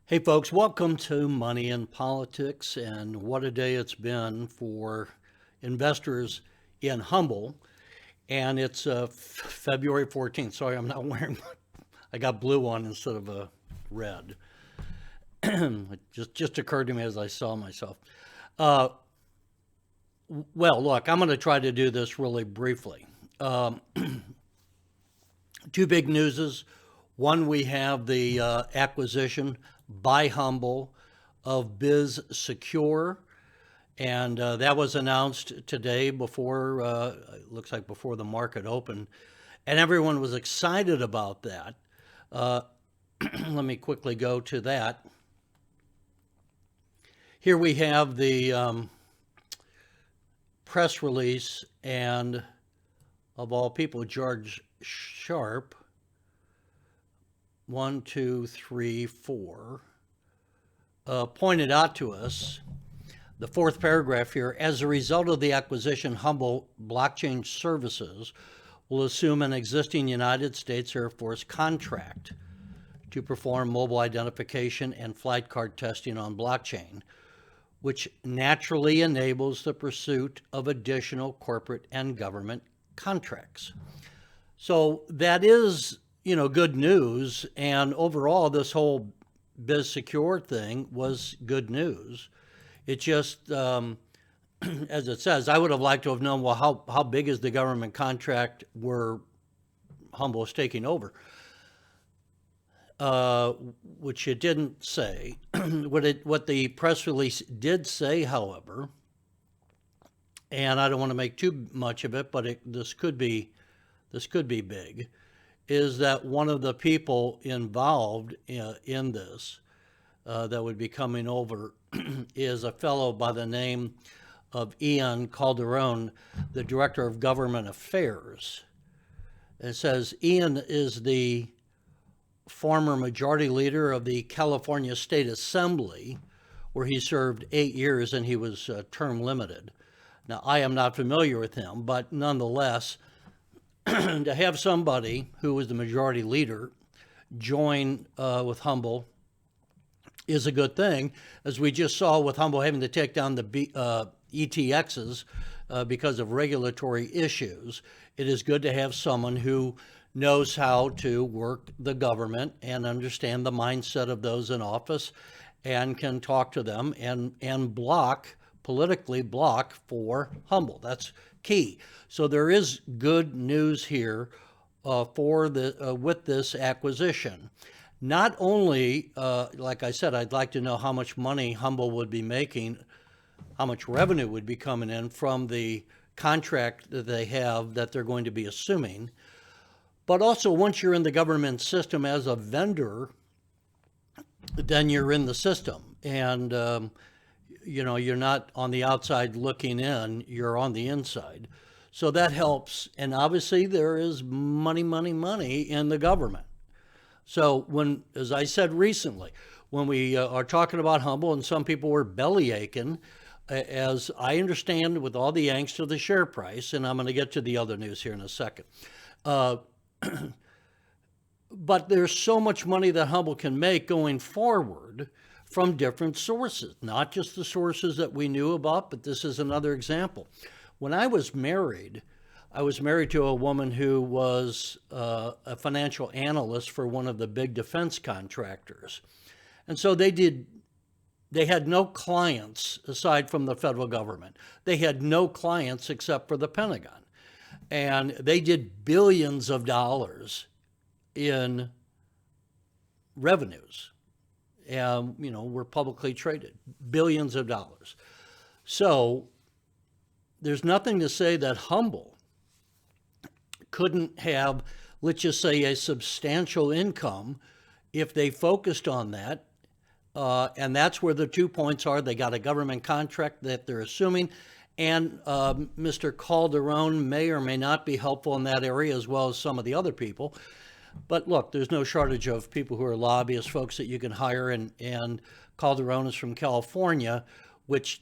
Hey folks, welcome to Money and Politics, and what a day it's been for investors in Humble. And it's February 14th. Sorry, I'm not wearing, I got blue on instead of a red. It just occurred to me as I saw myself. Uh, well, look, I'm going to try to do this really briefly. Two big newses. One, we have the acquisition by Humble of Biz Secure, and that was announced today before, it looks like before the market opened, and everyone was excited about that. Uh, Let me quickly go to that. Here we have the press release, and of all people, George Sharp, one, two, three, four, pointed out to us the fourth paragraph here. As a result of the acquisition, Humbl Blockchain Services will assume an existing United States Air Force contract to perform mobile identification and flight card testing on blockchain, which naturally enables the pursuit of additional corporate and government contracts. So that is, good news. And overall, this whole Biz Secure thing was good news. It just, as it says, I would have liked to have known, well, how big is the government contract where Humble is taking over? Which it didn't say. What the press release did say, however, and I don't want to make too much of it, but this could be big, is that one of the people involved in this that would be coming over is a fellow by the name of Ian Calderon, the Director of Government Affairs. It says Ian is the former majority leader of the California State Assembly, where he served 8 years and he was term limited. Now, I am not familiar with him, but nonetheless, to have somebody who was the majority leader join with Humble is a good thing, as we just saw with Humble having to take down the ETXs because of regulatory issues. It is good to have someone who knows how to work the government and understand the mindset of those in office and can talk to them and politically block for Humble. That's key. So there is good news here with this acquisition. Not only, like I said, I'd like to know how much money Humble would be making, how much revenue would be coming in from the contract that they have that they're going to be assuming. But also, once you're in the government system as a vendor, then you're in the system. And, you're not on the outside looking in, you're on the inside. So that helps. And obviously, there is money in the government. So as I said recently, when we are talking about Humble, and some people were belly aching, as I understand with all the angst of the share price, and I'm going to get to the other news here in a second. But there's so much money that Humble can make going forward from different sources, not just the sources that we knew about, but this is another example. When I was married to a woman who was a financial analyst for one of the big defense contractors. And so they had no clients aside from the federal government. They had no clients except for the Pentagon. And they did billions of dollars in revenues. And, we're publicly traded, billions of dollars. So there's nothing to say that Humble couldn't have, let's just say, a substantial income if they focused on that. And that's where the 2 points are. They got a government contract that they're assuming, and Mr. Calderon may or may not be helpful in that area, as well as some of the other people. But look, there's no shortage of people who are lobbyists, folks that you can hire, and Calderon is from California, which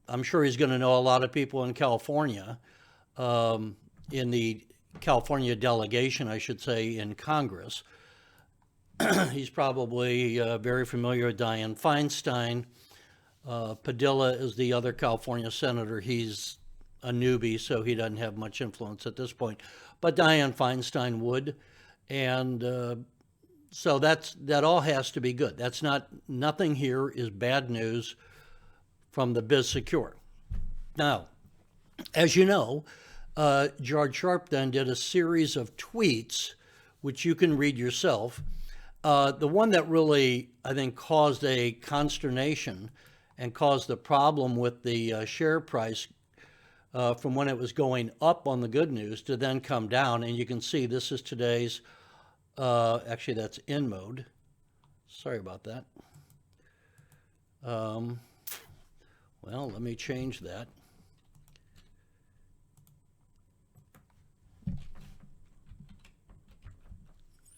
I'm sure he's going to know a lot of people in California, in the California delegation, I should say, in Congress. He's probably very familiar with Dianne Feinstein. Padilla is the other California senator. He's a newbie, so he doesn't have much influence at this point. But Dianne Feinstein would, and so that all has to be good. That's not nothing here is bad news from the Biz Secure. Now, as you know, George Sharp then did a series of tweets, which you can read yourself. The one that really, I think, caused a consternation and caused the problem with the share price from when it was going up on the good news to then come down. And you can see this is today's, actually that's in mode. Sorry about that. Well, let me change that.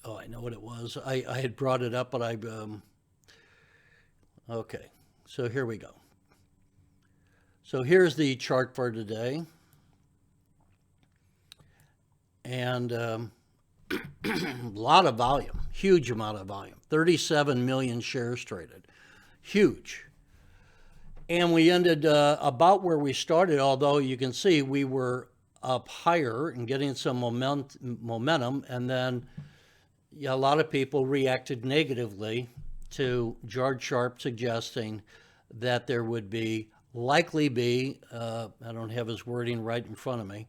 Oh, I know what it was. I had brought it up, but okay. So here we go. So here's the chart for today. And a lot of volume, huge amount of volume, 37 million shares traded, huge. And we ended about where we started, although you can see we were up higher and getting some momentum, and then a lot of people reacted negatively to George Sharp suggesting that there would likely be, I don't have his wording right in front of me.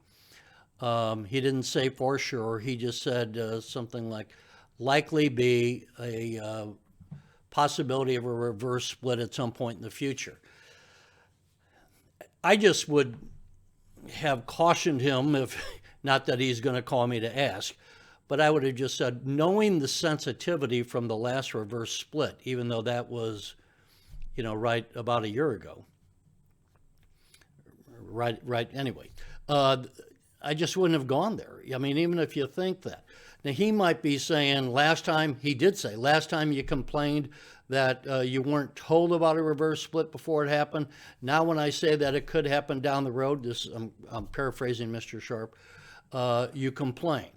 He didn't say for sure. He just said something like, likely be a possibility of a reverse split at some point in the future. I just would have cautioned him, if not that he's going to call me to ask, but I would have just said, knowing the sensitivity from the last reverse split, even though that was, right about a year ago. Right. Anyway, I just wouldn't have gone there. I mean, even if you think that. Now, he might be saying last time you complained that you weren't told about a reverse split before it happened. Now, when I say that it could happen down the road, I'm paraphrasing Mr. Sharp, you complain.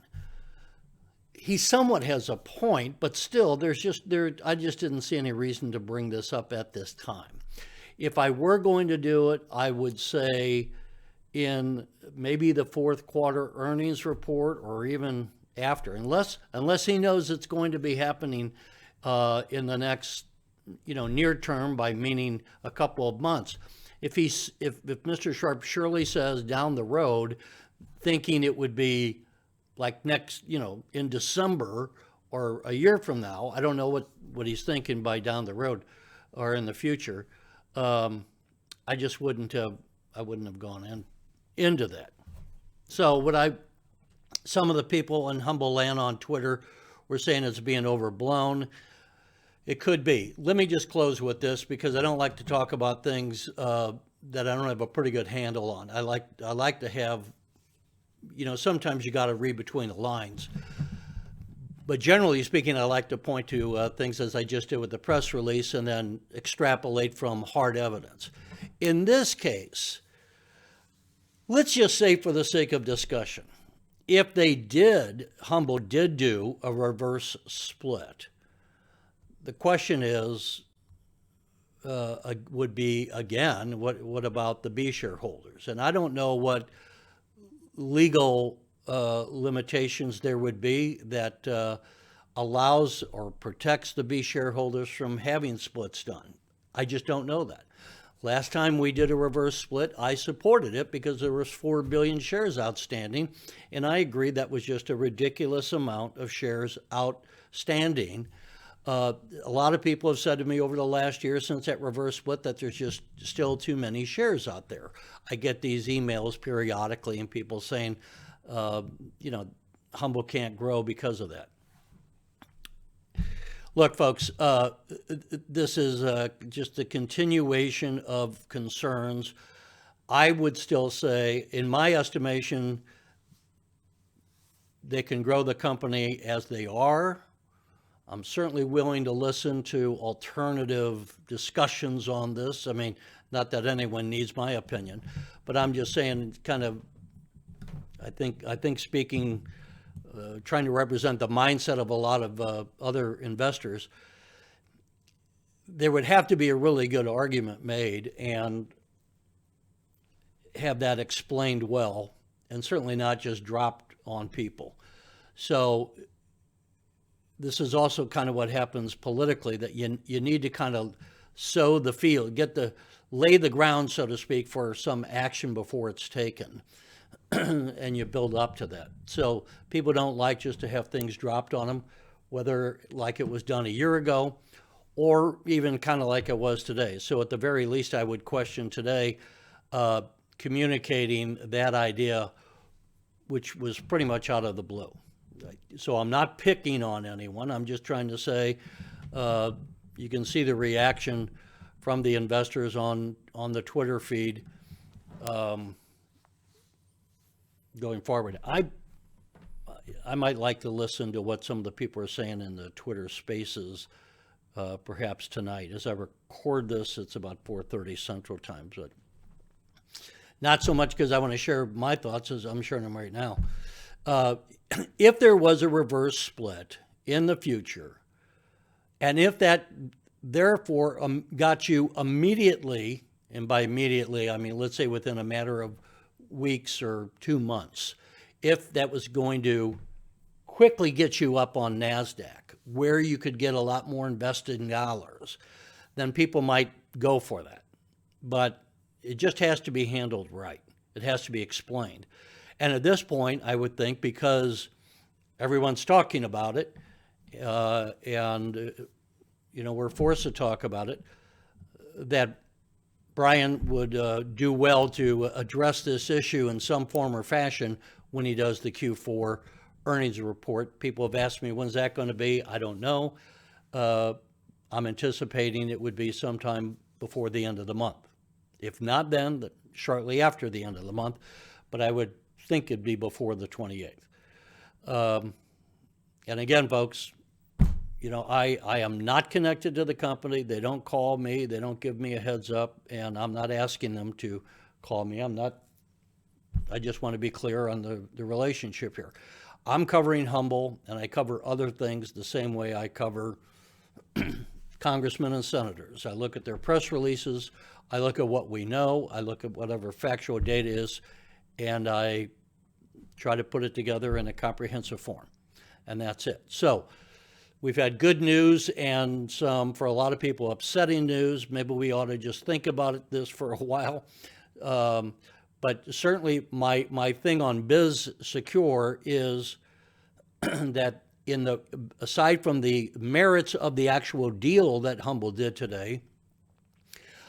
He somewhat has a point, but still, I just didn't see any reason to bring this up at this time. If I were going to do it, I would say in maybe the fourth quarter earnings report, or even after, unless he knows it's going to be happening in the next, near term, by meaning a couple of months. If Mr. Sharp surely says down the road, thinking it would be like next, in December or a year from now, I don't know what he's thinking by down the road or in the future. I just wouldn't have gone into that. So some of the people in Humbl land on Twitter were saying it's being overblown. It could be. Let me just close with this, because I don't like to talk about things that I don't have a pretty good handle on. I like to have, sometimes you got to read between the lines. But generally speaking, I like to point to things, as I just did with the press release, and then extrapolate from hard evidence. In this case, let's just say, for the sake of discussion, if Humbl did do a reverse split, the question would be, again, what about the B shareholders? And I don't know what legal limitations there would be that allows or protects the B shareholders from having splits done. I just don't know that. Last time we did a reverse split, I supported it because there was 4 billion shares outstanding, and I agreed that was just a ridiculous amount of shares outstanding. A lot of people have said to me over the last year since that reverse split that there's just still too many shares out there. I get these emails periodically and people saying, Humbl can't grow because of that. Look, folks, this is just a continuation of concerns. I would still say, in my estimation, they can grow the company as they are. I'm certainly willing to listen to alternative discussions on this. I mean, not that anyone needs my opinion, but I'm just saying, kind of, I think speaking trying to represent the mindset of a lot of other investors, there would have to be a really good argument made and have that explained well, and certainly not just dropped on people. So this is also kind of what happens politically, that you need to kind of sow the field, lay the ground, so to speak, for some action before it's taken. And you build up to that. So people don't like just to have things dropped on them, whether like it was done a year ago or even kind of like it was today. So at the very least, I would question today communicating that idea, which was pretty much out of the blue. So I'm not picking on anyone. I'm just trying to say you can see the reaction from the investors on the Twitter feed going forward. I might like to listen to what some of the people are saying in the Twitter spaces perhaps tonight. As I record this, it's about 4:30 Central Time, but not so much because I want to share my thoughts as I'm sharing them right now. If there was a reverse split in the future, and if that therefore got you immediately, and by immediately I mean let's say within a matter of weeks or 2 months, if that was going to quickly get you up on NASDAQ, where you could get a lot more invested in dollars, then people might go for that. But it just has to be handled right. It has to be explained. And at this point, I would think, because everyone's talking about it, and we're forced to talk about it, that Brian would do well to address this issue in some form or fashion when he does the Q4 earnings report. People have asked me, when's that going to be? I don't know. I'm anticipating it would be sometime before the end of the month. If not then, shortly after the end of the month, but I would think it'd be before the 28th. And again, folks, I am not connected to the company. They don't call me. They don't give me a heads up, and I'm not asking them to call me. I just want to be clear on the relationship here. I'm covering Humbl, and I cover other things the same way I cover congressmen and senators. I look at their press releases. I look at what we know. I look at whatever factual data is, and I try to put it together in a comprehensive form, and that's it. So we've had good news and some, for a lot of people, upsetting news. Maybe we ought to just think about this for a while. But certainly my thing on Biz Secure is that aside from the merits of the actual deal that Humbl did today,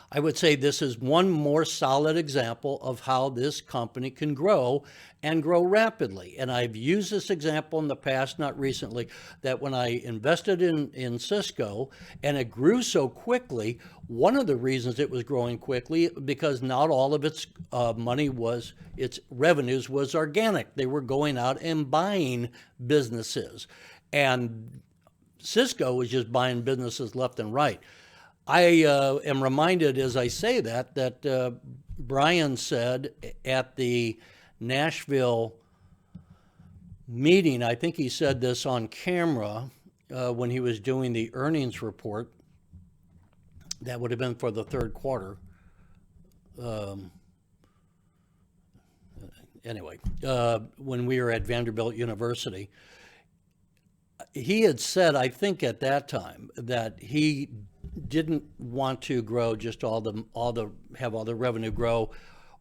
I would say this is one more solid example of how this company can grow and grow rapidly. And I've used this example in the past, not recently, that when I invested in Cisco and it grew so quickly, one of the reasons it was growing quickly, because not all of its its revenues was organic. They were going out and buying businesses. And Cisco was just buying businesses left and right. I am reminded as I say that Brian said at the Nashville meeting, I think he said this on camera when he was doing the earnings report, that would have been for the third quarter. When we were at Vanderbilt University, he had said, I think at that time, that he didn't want to grow just have all the revenue grow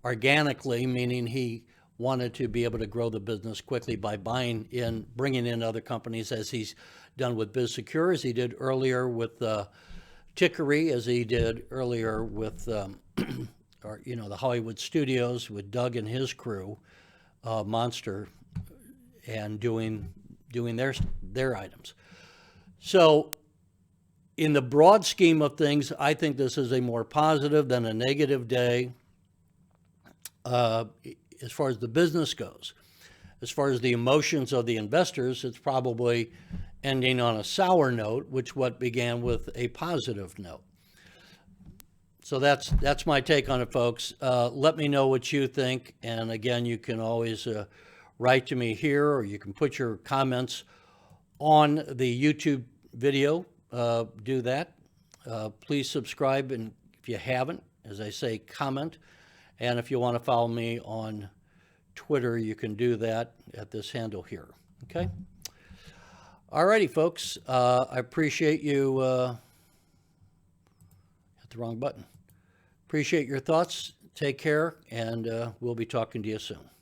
organically, meaning he wanted to be able to grow the business quickly by bringing in other companies, as he's done with BizSecure, as he did earlier with Tickery, as he did earlier with the Hollywood studios with Doug and his crew, Monster, and doing their items. So in the broad scheme of things, I think this is a more positive than a negative day as far as the business goes. As far as the emotions of the investors, it's probably ending on a sour note, which what began with a positive note. So that's my take on it, folks. Let me know what you think. And again, you can always write to me here, or you can put your comments on the YouTube video. Do that. Please subscribe, and if you haven't, as I say, comment. And if you want to follow me on Twitter, you can do that at this handle here. Okay? Alrighty, folks. I appreciate you. Hit the wrong button. Appreciate your thoughts. Take care, and we'll be talking to you soon.